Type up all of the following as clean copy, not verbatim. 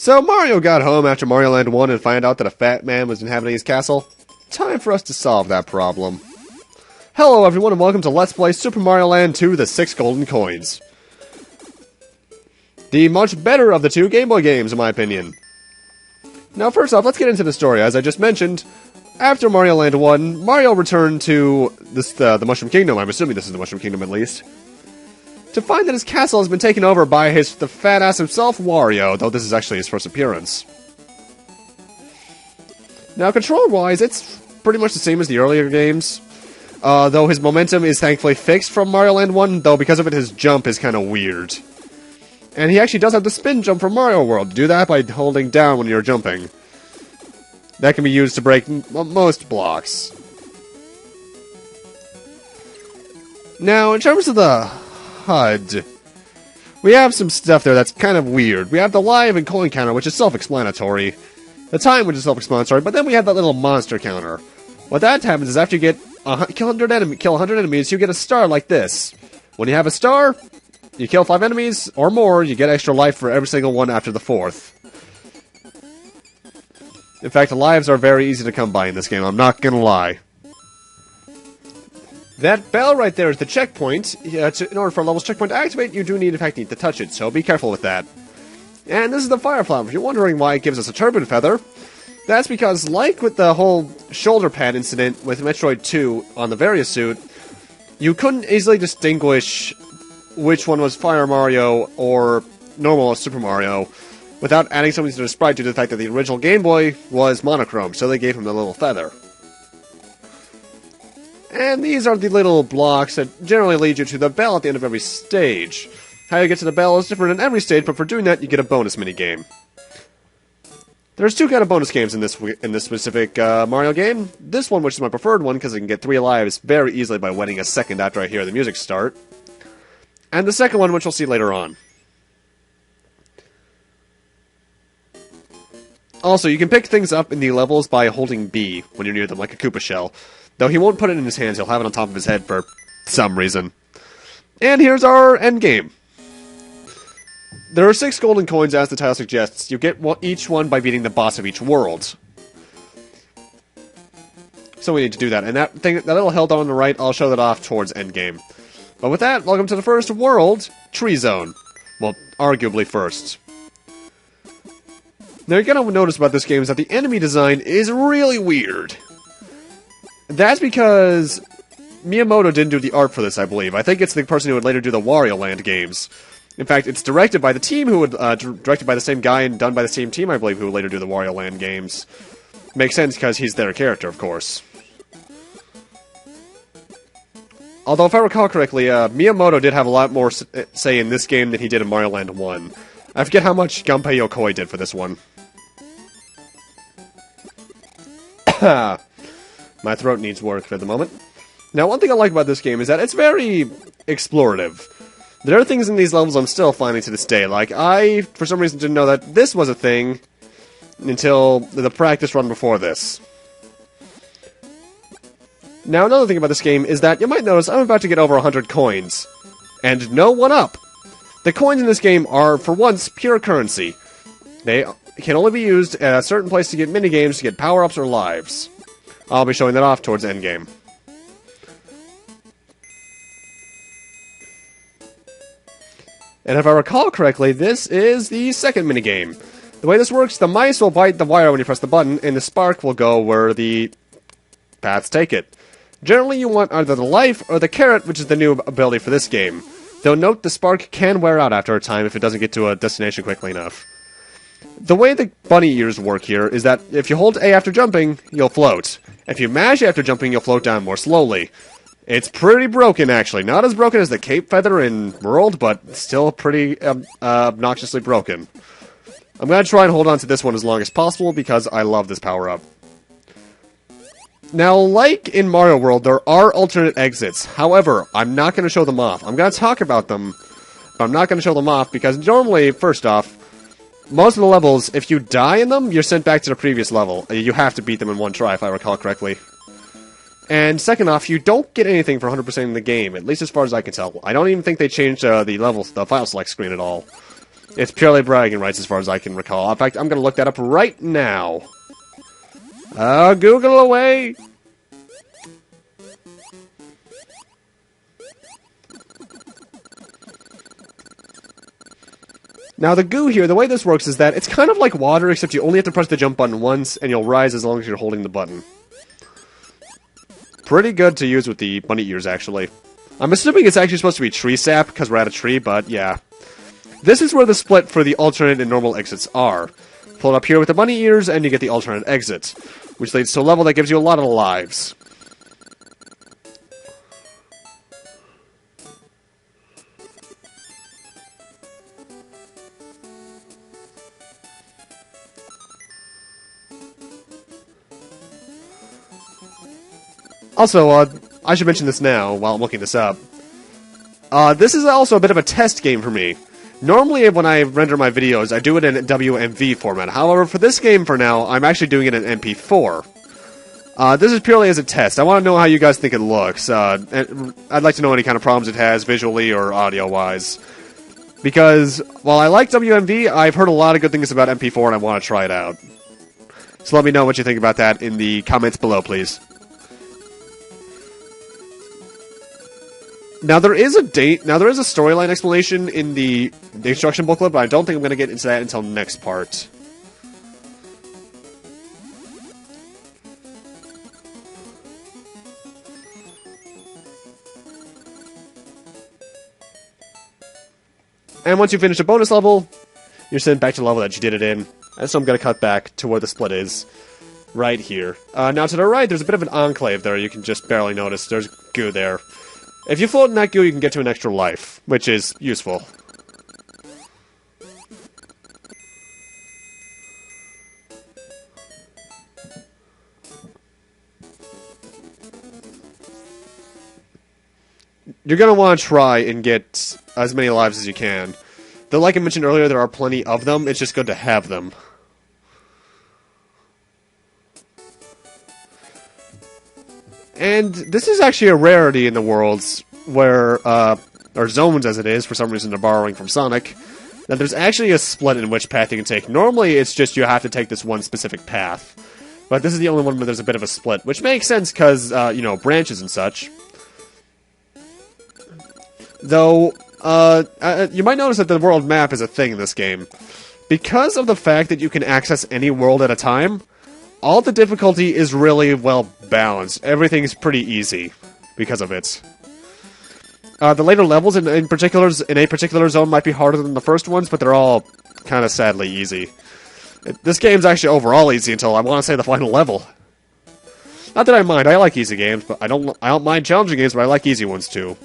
So Mario got home after Mario Land 1 and found out that a fat man was inhabiting his castle. Time for us to solve that problem. Hello everyone and welcome to Let's Play Super Mario Land 2 The 6 Golden Coins. The much better of the two Game Boy games in my opinion. Now first off, let's get into the story. As I just mentioned, after Mario Land 1, Mario returned to the Mushroom Kingdom, I'm assuming this is the Mushroom Kingdom at least, to find that his castle has been taken over by the fat ass himself, Wario, though this is actually his first appearance. Now, control-wise, it's pretty much the same as the earlier games, though his momentum is thankfully fixed from Mario Land 1, though because of it, his jump is kind of weird. And he actually does have the spin jump from Mario World. Do that by holding down when you're jumping. That can be used to break most blocks. Now, in terms of the HUD, we have some stuff there that's kind of weird. We have the live and coin counter, which is self-explanatory. The time, which is self-explanatory, but then we have that little monster counter. What that happens is after you get kill 100 enemies, you get a star like this. When you have a star, you kill 5 enemies or more, you get extra life for every single one after the 4th. In fact, the lives are very easy to come by in this game, I'm not gonna lie. That bell right there is the checkpoint. In order for a level's checkpoint to activate, you do need to touch it, so be careful with that. And this is the fire flower. If you're wondering why it gives us a turban feather, that's because, like with the whole shoulder pad incident with Metroid 2 on the Varia suit, you couldn't easily distinguish which one was Fire Mario or normal Super Mario without adding something to the sprite due to the fact that the original Game Boy was monochrome, so they gave him the little feather. And these are the little blocks that generally lead you to the bell at the end of every stage. How you get to the bell is different in every stage, but for doing that, you get a bonus minigame. There's two kind of bonus games in this specific Mario game. This one, which is my preferred one, because I can get 3 lives very easily by waiting a second after I hear the music start. And the second one, which we'll see later on. Also, you can pick things up in the levels by holding B when you're near them, like a Koopa shell. Though he won't put it in his hands, he'll have it on top of his head for some reason. And here's our endgame. There are 6 golden coins, as the title suggests. You get each one by beating the boss of each world. So we need to do that. And that little hill down on the right, I'll show that off towards endgame. But with that, welcome to the first world, Tree Zone. Well, arguably first. Now, you're gonna notice about this game is that the enemy design is really weird. That's because Miyamoto didn't do the art for this, I believe. I think it's the person who would later do the Wario Land games. In fact, it's directed by the team who would, directed by the same guy and done by the same team, I believe, who would later do the Wario Land games. Makes sense because he's their character, of course. Although, if I recall correctly, Miyamoto did have a lot more say in this game than he did in Mario Land 1. I forget how much Gunpei Yokoi did for this one. My throat needs work for the moment. Now, one thing I like about this game is that it's very explorative. There are things in these levels I'm still finding to this day. Like, I, for some reason, didn't know that this was a thing until the practice run before this. Now, another thing about this game is that you might notice I'm about to get over 100 coins. And no 1-up! The coins in this game are, for once, pure currency. They can only be used at a certain place to get minigames to get power-ups or lives. I'll be showing that off towards endgame. And if I recall correctly, this is the second minigame. The way this works, the mice will bite the wire when you press the button, and the spark will go where the paths take it. Generally, you want either the life or the carrot, which is the new ability for this game. Though note, the spark can wear out after a time if it doesn't get to a destination quickly enough. The way the bunny ears work here is that if you hold A after jumping, you'll float. If you mash after jumping, you'll float down more slowly. It's pretty broken, actually. Not as broken as the Cape Feather in World, but still pretty obnoxiously broken. I'm going to try and hold on to this one as long as possible because I love this power-up. Now, like in Mario World, there are alternate exits. However, I'm not going to show them off. I'm going to talk about them, but I'm not going to show them off because normally, first off, most of the levels, if you die in them, you're sent back to the previous level. You have to beat them in one try, if I recall correctly. And second off, you don't get anything for 100% in the game, at least as far as I can tell. I don't even think they changed the file select screen at all. It's purely bragging rights as far as I can recall. In fact, I'm going to look that up right now. Google away! Now, the goo here, the way this works is that it's kind of like water, except you only have to press the jump button once, and you'll rise as long as you're holding the button. Pretty good to use with the bunny ears, actually. I'm assuming it's actually supposed to be tree sap, because we're at a tree, but yeah. This is where the split for the alternate and normal exits are. Pull it up here with the bunny ears, and you get the alternate exit, which leads to a level that gives you a lot of lives. Also, I should mention this now while I'm looking this up. This is also a bit of a test game for me. Normally, when I render my videos, I do it in WMV format. However, for this game for now, I'm actually doing it in MP4. This is purely as a test. I want to know how you guys think it looks. And I'd like to know any kind of problems it has, visually or audio-wise. Because, while I like WMV, I've heard a lot of good things about MP4 and I want to try it out. So let me know what you think about that in the comments below, please. Now there is a storyline explanation in the instruction booklet, but I don't think I'm going to get into that until next part. And once you finish a bonus level, you're sent back to the level that you did it in. And so I'm going to cut back to where the split is. Right here. Now to the right, there's a bit of an enclave there. You can just barely notice. There's goo there. If you float in that goo, you can get to an extra life, which is useful. You're going to want to try and get as many lives as you can. Though, like I mentioned earlier, there are plenty of them. It's just good to have them. And this is actually a rarity in the worlds where, or zones as it is, for some reason they're borrowing from Sonic, that there's actually a split in which path you can take. Normally, it's just you have to take this one specific path. But this is the only one where there's a bit of a split, which makes sense because, you know, branches and such. Though, you might notice that the world map is a thing in this game. Because of the fact that you can access any world at a time, all the difficulty is really well balanced. Everything's pretty easy because of it. The later levels in a particular zone might be harder than the first ones, but they're all kind of sadly easy. This game's actually overall easy until I want to say the final level. Not that I mind. I like easy games, but I don't mind challenging games, but I like easy ones too.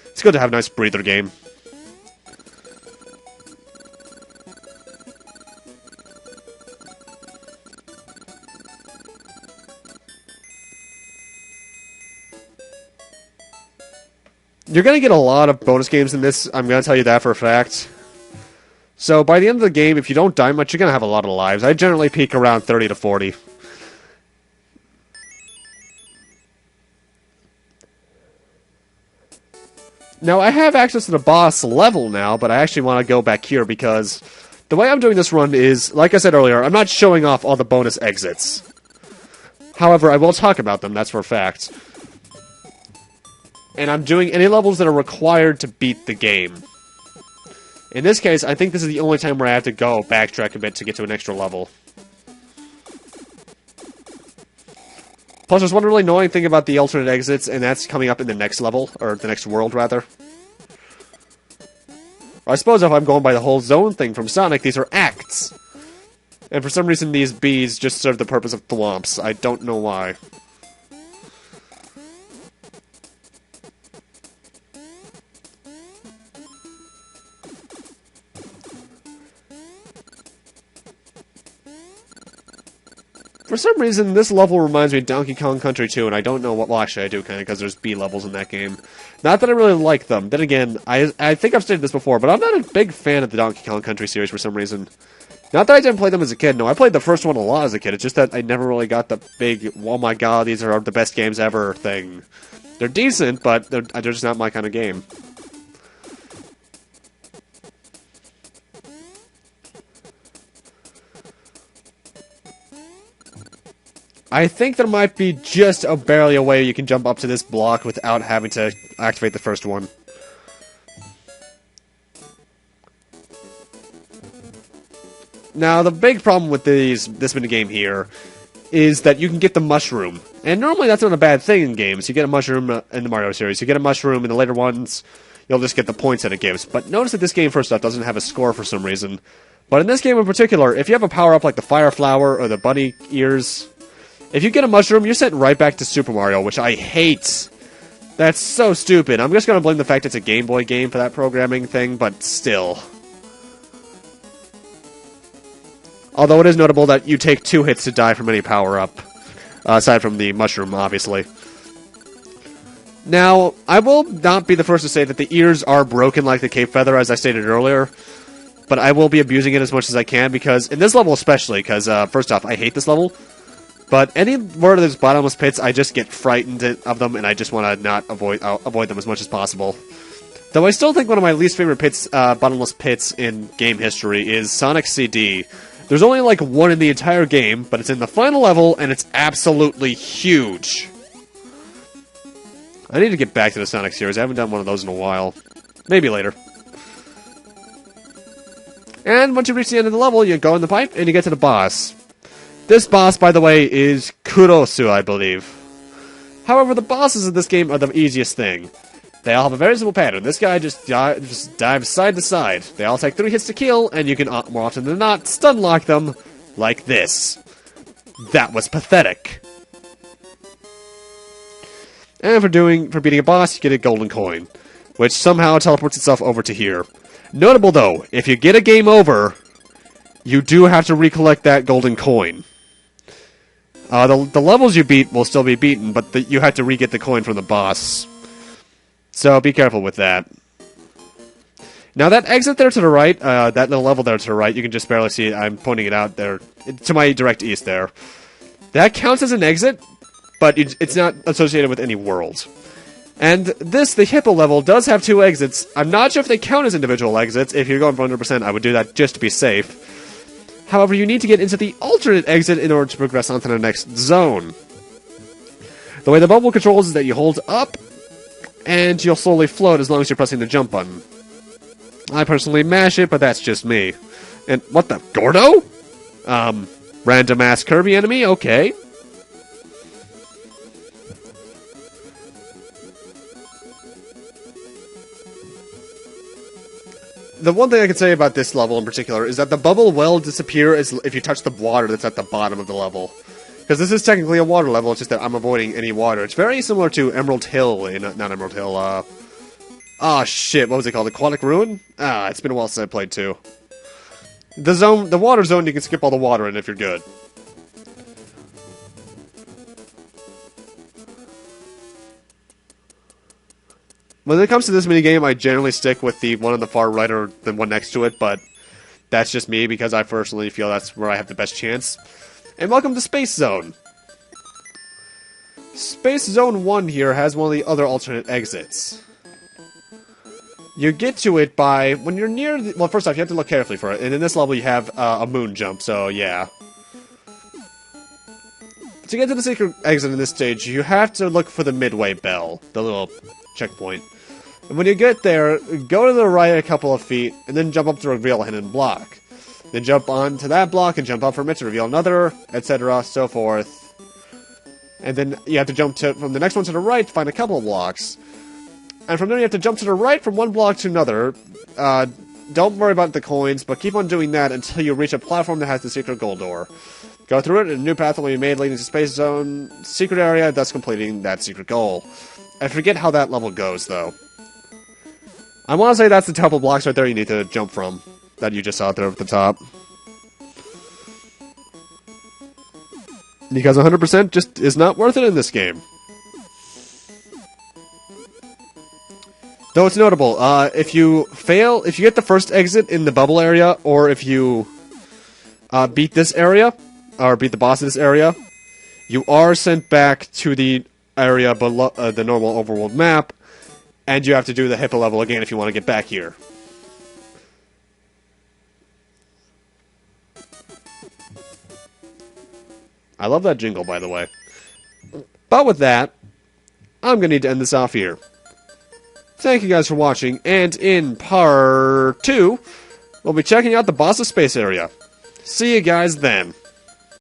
It's good to have a nice breather game. You're going to get a lot of bonus games in this, I'm going to tell you that for a fact. So, by the end of the game, if you don't die much, you're going to have a lot of lives. I generally peak around 30 to 40. Now, I have access to the boss level now, but I actually want to go back here because the way I'm doing this run is, like I said earlier, I'm not showing off all the bonus exits. However, I will talk about them, that's for a fact. And I'm doing any levels that are required to beat the game. In this case, I think this is the only time where I have to go backtrack a bit to get to an extra level. Plus, there's one really annoying thing about the alternate exits, and that's coming up in the next level, or the next world, rather. I suppose if I'm going by the whole zone thing from Sonic, these are acts. And for some reason, these bees just serve the purpose of thwomps. I don't know why. For some reason, this level reminds me of Donkey Kong Country 2, and I don't know what... Well, actually, I do, kind of, because there's B levels in that game. Not that I really like them. Then again, I think I've stated this before, but I'm not a big fan of the Donkey Kong Country series for some reason. Not that I didn't play them as a kid, no, I played the first one a lot as a kid. It's just that I never really got the big, oh my god, these are the best games ever thing. They're decent, but they're just not my kind of game. I think there might be just barely a way you can jump up to this block without having to activate the first one. Now, the big problem with this minigame here is that you can get the mushroom. And normally that's not a bad thing in games. You get a mushroom in the Mario series. You get a mushroom in the later ones, you'll just get the points that it gives. But notice that this game, first off, doesn't have a score for some reason. But in this game in particular, if you have a power-up like the Fire Flower or the Bunny Ears, if you get a mushroom, you're sent right back to Super Mario, which I hate. That's so stupid. I'm just going to blame the fact it's a Game Boy game for that programming thing, but still. Although it is notable that you take 2 hits to die from any power-up, aside from the mushroom, obviously. Now, I will not be the first to say that the ears are broken like the Cape Feather, as I stated earlier, but I will be abusing it as much as I can, because, in this level especially, because, first off, I hate this level, but anywhere there's bottomless pits, I just get frightened of them, and I just want to not avoid them as much as possible. Though I still think one of my least favorite pits, bottomless pits in game history is Sonic CD. There's only like one in the entire game, but it's in the final level, and it's absolutely huge. I need to get back to the Sonic series. I haven't done one of those in a while. Maybe later. And once you reach the end of the level, you go in the pipe, and you get to the boss. This boss, by the way, is Kurosu, I believe. However, the bosses of this game are the easiest thing. They all have a very simple pattern. This guy just dives side to side. They all take 3 hits to kill, and you can, more often than not, stun lock them like this. That was pathetic. And for beating a boss, you get a golden coin, which somehow teleports itself over to here. Notable though, if you get a game over, you do have to recollect that golden coin. The levels you beat will still be beaten, but you have to re-get the coin from the boss. So be careful with that. Now that exit there to the right, that little level there to the right, you can just barely see it. I'm pointing it out there to my direct east there. That counts as an exit, but it's not associated with any world. And the Hippo level does have 2 exits. I'm not sure if they count as individual exits. If you're going for 100%, I would do that just to be safe. However, you need to get into the alternate exit in order to progress onto the next zone. The way the bubble controls is that you hold up, and you'll slowly float as long as you're pressing the jump button. I personally mash it, but that's just me. And what the? Gordo? Random ass Kirby enemy? Okay. The one thing I can say about this level in particular is that the bubble will disappear if you touch the water that's at the bottom of the level. Because this is technically a water level, it's just that I'm avoiding any water. It's very similar to Emerald Hill not Emerald Hill, oh shit, what was it called? Aquatic Ruin? It's been a while since I played too. The water zone, you can skip all the water in if you're good. When it comes to this minigame, I generally stick with the one on the far right or the one next to it, but that's just me because I personally feel that's where I have the best chance. And welcome to Space Zone. Space Zone 1 here has one of the other alternate exits. You get to it by, when you're near well, first off, you have to look carefully for it, and in this level you have a moon jump, so yeah. To get to the secret exit in this stage, you have to look for the midway bell, the little checkpoint. And when you get there, go to the right a couple of feet, and then jump up to reveal a hidden block. Then jump onto that block and jump up from it to reveal another, etc., so forth. And then you have to jump from the next one to the right to find a couple of blocks. And from there you have to jump to the right from one block to another. Don't worry about the coins, but keep on doing that until you reach a platform that has the secret gold door. Go through it, and a new path will be made leading to Space Zone secret area, thus completing that secret goal. I forget how that level goes, though. I want to say that's the couple blocks right there you need to jump from, that you just saw there at the top. Because 100% just is not worth it in this game. Though it's notable, if you get the first exit in the bubble area, or if you beat this area, or beat the boss in this area, you are sent back to the area below the normal overworld map, and you have to do the Hippo level again if you want to get back here. I love that jingle, by the way. But with that, I'm going to need to end this off here. Thank you guys for watching, and in part 2, we'll be checking out the boss's space area. See you guys then.